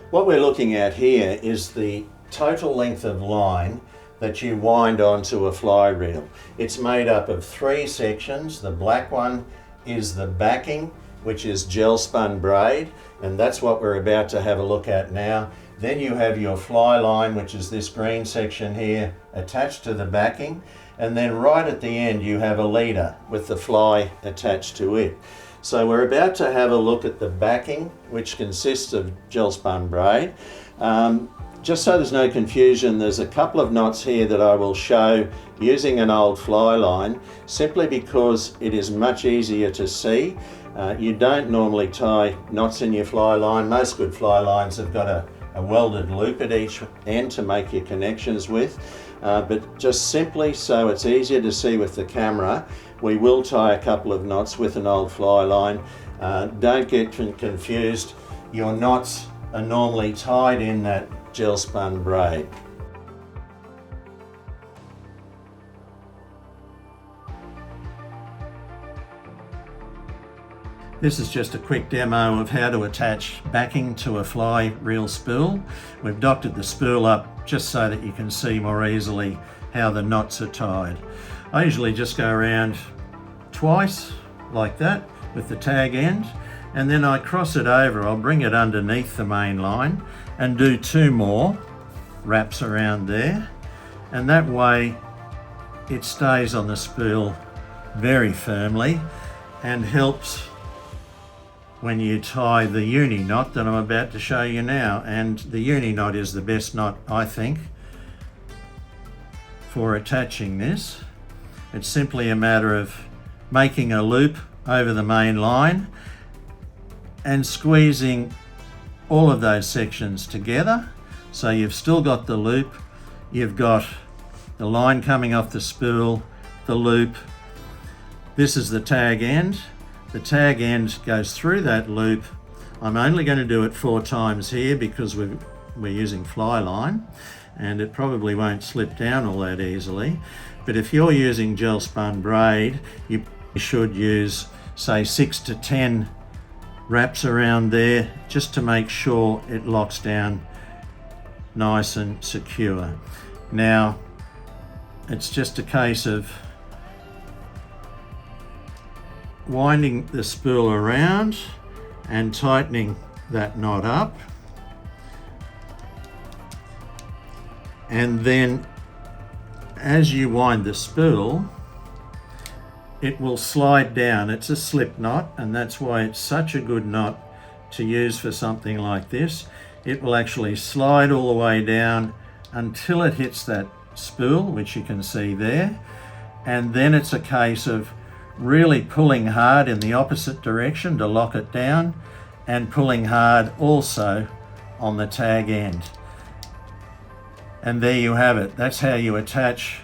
What we're looking at here is the total length of line that you wind onto a fly reel. It's made up of 3 sections. The black one is the backing, which is gel spun braid, and that's what we're about to have a look at now. Then you have your fly line, which is this green section here, attached to the backing, and then right at the end you have a leader with the fly attached to it. So we're about to have a look at the backing, which consists of gel spun braid. Just so there's no confusion, there's a couple of knots here that I will show using an old fly line, simply because it is much easier to see. You don't normally tie knots in your fly line. Most good fly lines have got a welded loop at each end to make your connections with. But just simply so it's easier to see with the camera, we will tie a couple of knots with an old fly line. Don't get confused. Your knots are normally tied in that gel spun braid. This is just a quick demo of how to attach backing to a fly reel spool. We've doctored the spool up just so that you can see more easily how the knots are tied. I usually just go around twice like that with the tag end, and then I cross it over. I'll bring it underneath the main line and do 2 more wraps around there, and that way it stays on the spool very firmly and helps when you tie the uni knot that I'm about to show you now. And the uni knot is the best knot, I think, for attaching this. It's simply a matter of making a loop over the main line and squeezing all of those sections together. So you've still got the loop, you've got the line coming off the spool, the loop. This is the tag end. The tag end goes through that loop. I'm only going to do it 4 times here because we're using fly line, and it probably won't slip down all that easily. But if you're using gel spun braid, you should use, say, 6 to 10 wraps around there just to make sure it locks down nice and secure. Now, it's just a case of winding the spool around and tightening that knot up, and then as you wind the spool it will slide down. It's a slip knot, and that's why it's such a good knot to use for something like this. It will actually slide all the way down until it hits that spool, which you can see there, and then it's a case of really pulling hard in the opposite direction to lock it down, and pulling hard also on the tag end. And there you have it. That's how you attach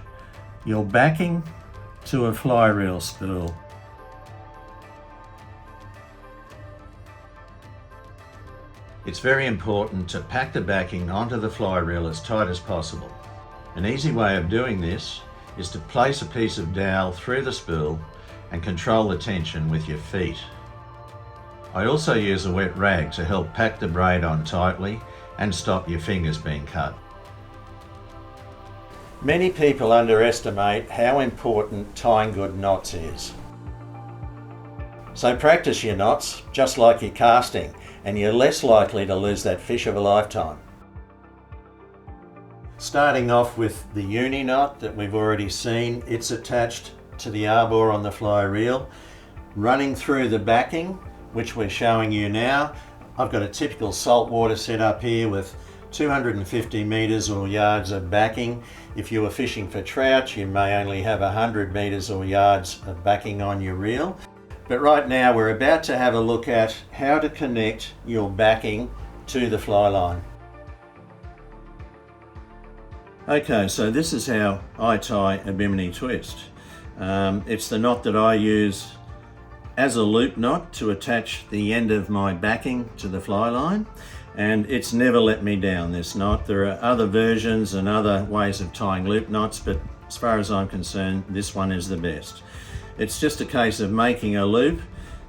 your backing to a fly reel spool. It's very important to pack the backing onto the fly reel as tight as possible. An easy way of doing this is to place a piece of dowel through the spool and control the tension with your feet. I also use a wet rag to help pack the braid on tightly and stop your fingers being cut. Many people underestimate how important tying good knots is. So practice your knots just like you're casting, and you're less likely to lose that fish of a lifetime. Starting off with the uni knot that we've already seen, it's attached to the arbor on the fly reel. Running through the backing, which we're showing you now, I've got a typical saltwater setup here with 250 metres or yards of backing. If you were fishing for trout, you may only have 100 metres or yards of backing on your reel. But right now we're about to have a look at how to connect your backing to the fly line. Okay, so this is how I tie a bimini twist. It's the knot that I use as a loop knot to attach the end of my backing to the fly line, and it's never let me down, this knot. There are other versions and other ways of tying loop knots, but as far as I'm concerned, this one is the best. It's just a case of making a loop.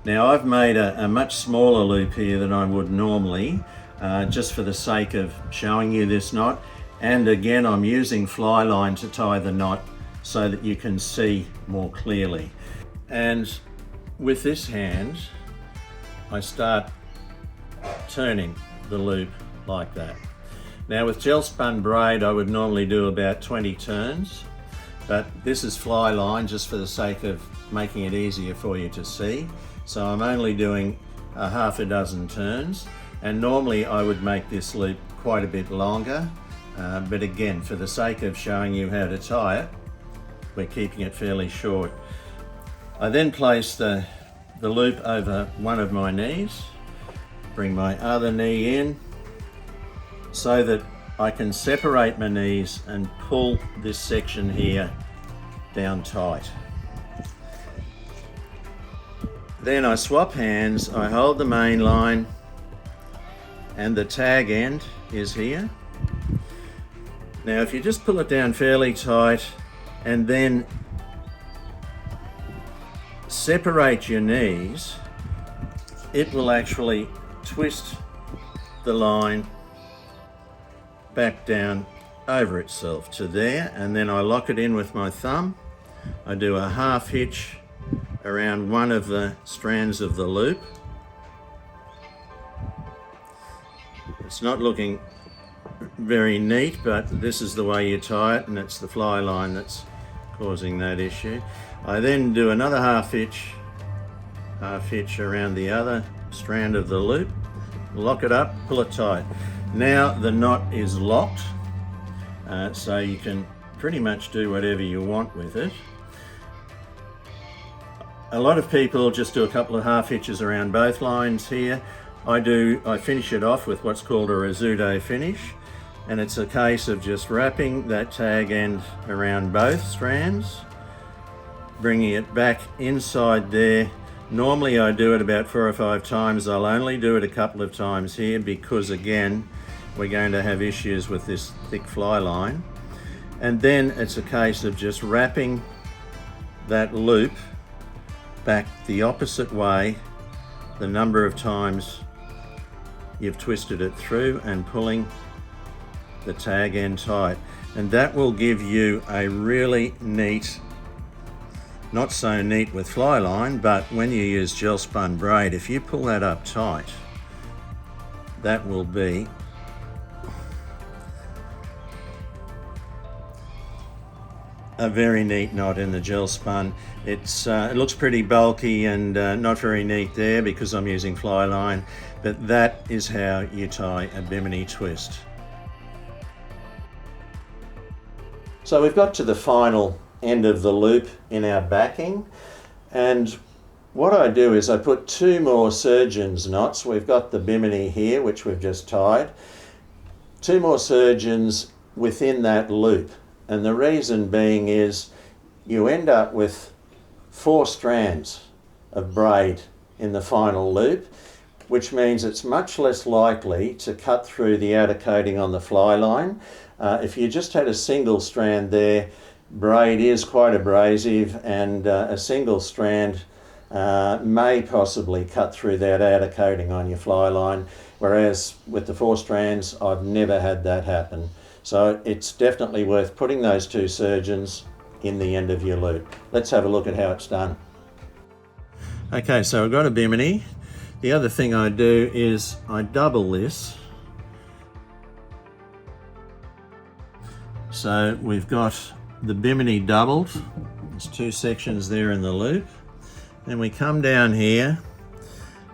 Now I've made a much smaller loop here than I would normally. just for the sake of showing you this knot. And again, I'm using fly line to tie the knot so that you can see more clearly. And with this hand, I start turning the loop like that. Now with gel spun braid, I would normally do about 20 turns, but this is fly line just for the sake of making it easier for you to see. So I'm only doing a half a dozen turns, and normally I would make this loop quite a bit longer, but again, for the sake of showing you how to tie it, we're keeping it fairly short. I then place the loop over one of my knees, bring my other knee in so that I can separate my knees and pull this section here down tight. Then I swap hands, I hold the main line and the tag end is here. Now if you just pull it down fairly tight and then separate your knees, it will actually twist the line back down over itself to there, and then I lock it in with my thumb. I do a half hitch around one of the strands of the loop. It's not looking very neat, but this is the way you tie it, and it's the fly line that's causing that issue. I then do another half hitch around the other strand of the loop, lock it up, pull it tight. Now the knot is locked, so you can pretty much do whatever you want with it. A lot of people just do a couple of half hitches around both lines here. I finish it off with what's called a rizzuto finish, and it's a case of just wrapping that tag end around both strands, bringing it back inside there. Normally I do it about 4 or 5 times. I'll only do it a couple of times here because again, we're going to have issues with this thick fly line. And then it's a case of just wrapping that loop back the opposite way the number of times you've twisted it through and pulling the tag end tight. And that will give you a really neat, not so neat with fly line, but when you use gel spun braid, if you pull that up tight, that will be a very neat knot in the gel spun. It looks pretty bulky and not very neat there because I'm using fly line, but that is how you tie a bimini twist. So we've got to the final end of the loop in our backing, and what I do is I put 2 more surgeon's knots. We've got the bimini here, which we've just tied, 2 more surgeons within that loop. And the reason being is you end up with 4 strands of braid in the final loop, which means it's much less likely to cut through the outer coating on the fly line. If you just had a single strand there, braid is quite abrasive, and a single strand may possibly cut through that outer coating on your fly line, whereas with the 4 strands, I've never had that happen. So it's definitely worth putting those 2 surgeons in the end of your loop. Let's have a look at how it's done. Okay, so I've got a bimini. The other thing I do is I double this. So we've got the bimini doubled. There's 2 sections there in the loop. Then we come down here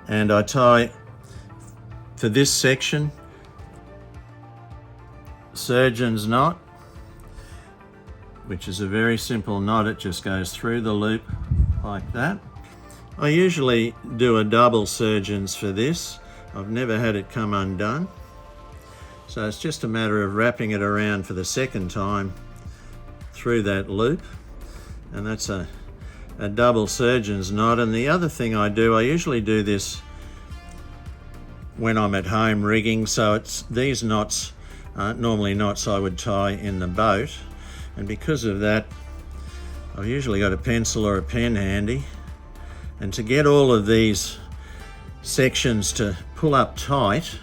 and I tie for this section surgeon's knot, which is a very simple knot. It just goes through the loop like that. I usually do a double surgeons for this. I've never had it come undone. So it's just a matter of wrapping it around for the second time through that loop, and that's a double surgeon's knot. And the other thing I do, I usually do this when I'm at home rigging, so it's these knots aren't normally knots I would tie in the boat, and because of that I've usually got a pencil or a pen handy, and to get all of these sections to pull up tight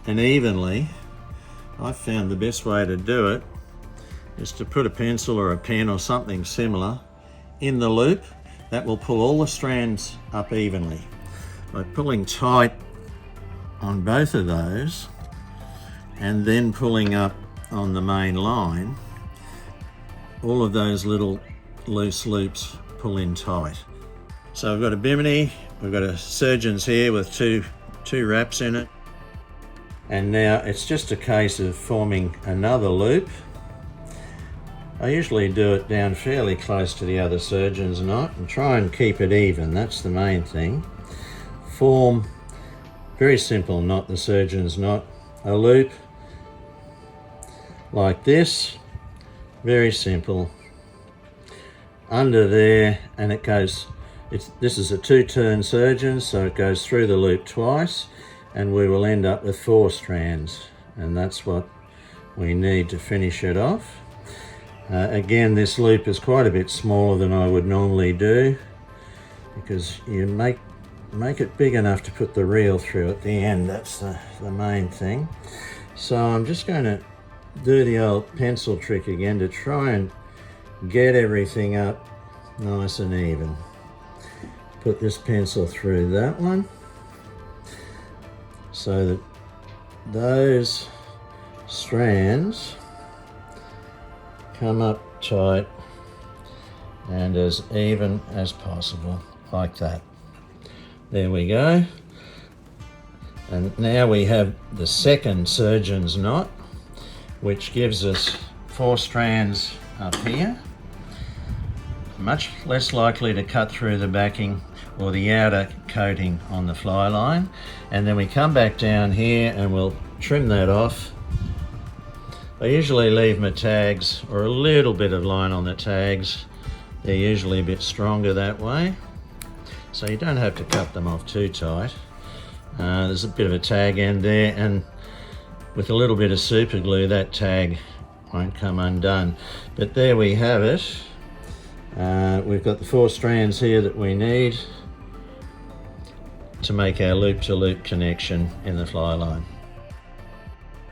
and evenly, I've found the best way to do it is to put a pencil or a pen or something similar in the loop. That will pull all the strands up evenly. By pulling tight on both of those and then pulling up on the main line, all of those little loose loops pull in tight. So I've got a bimini, we've got a surgeon's here with two wraps in it. And now it's just a case of forming another loop. I usually do it down fairly close to the other surgeon's knot and try and keep it even, that's the main thing. Form, very simple knot, the surgeon's knot, a loop like this, very simple, under there, and it goes, this is a 2-turn surgeon, so it goes through the loop twice, and we will end up with 4 strands, and that's what we need to finish it off. Again, this loop is quite a bit smaller than I would normally do, because you make it big enough to put the reel through at the end. That's the main thing. So I'm just going to do the old pencil trick again to try and get everything up nice and even. Put this pencil through that one so that those strands come up tight and as even as possible, like that. There we go. And now we have the second surgeon's knot, which gives us 4 strands up here. Much less likely to cut through the backing or the outer coating on the fly line. And then we come back down here and we'll trim that off. I usually leave my tags or a little bit of line on the tags. They're usually a bit stronger that way. So you don't have to cut them off too tight. There's a bit of a tag end there, and with a little bit of super glue that tag won't come undone. But there we have it. We've got the 4 strands here that we need to make our loop-to-loop connection in the fly line.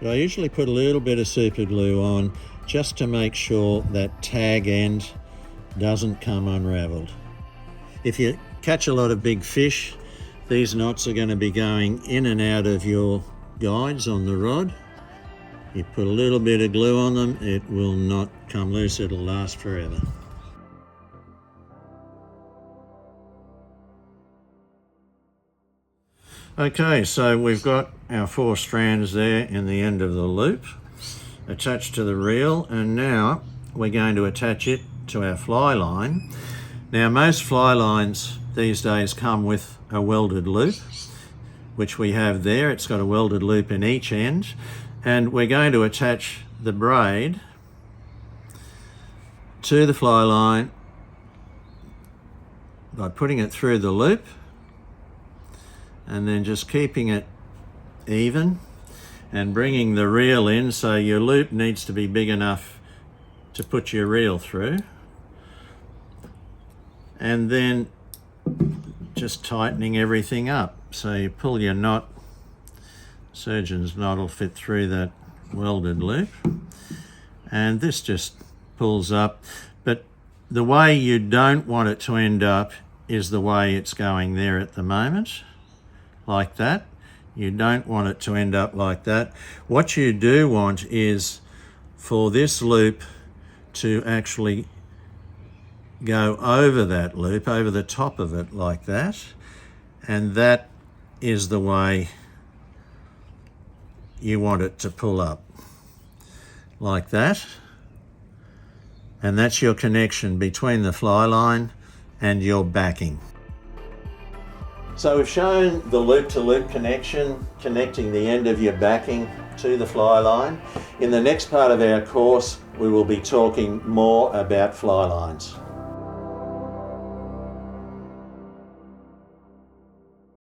I usually put a little bit of super glue on just to make sure that tag end doesn't come unraveled. If you catch a lot of big fish, these knots are going to be going in and out of your guides on the rod. You put a little bit of glue on them, it will not come loose, it'll last forever. Okay, so we've got our 4 strands there in the end of the loop attached to the reel, and now we're going to attach it to our fly line. Now most fly lines these days come with a welded loop, which we have there. It's got a welded loop in each end, and we're going to attach the braid to the fly line by putting it through the loop and then just keeping it even and bringing the reel in, so your loop needs to be big enough to put your reel through, and then just tightening everything up. So you pull your knot, surgeon's knot will fit through that welded loop, and this just pulls up. But the way you don't want it to end up is the way it's going there at the moment, like that. You don't want it to end up like that. What you do want is for this loop to actually go over that loop, over the top of it like that, and that is the way you want it to pull up, like that. And that's your connection between the fly line and your backing. So we've shown the loop-to-loop connection, connecting the end of your backing to the fly line. In the next part of our course, we will be talking more about fly lines.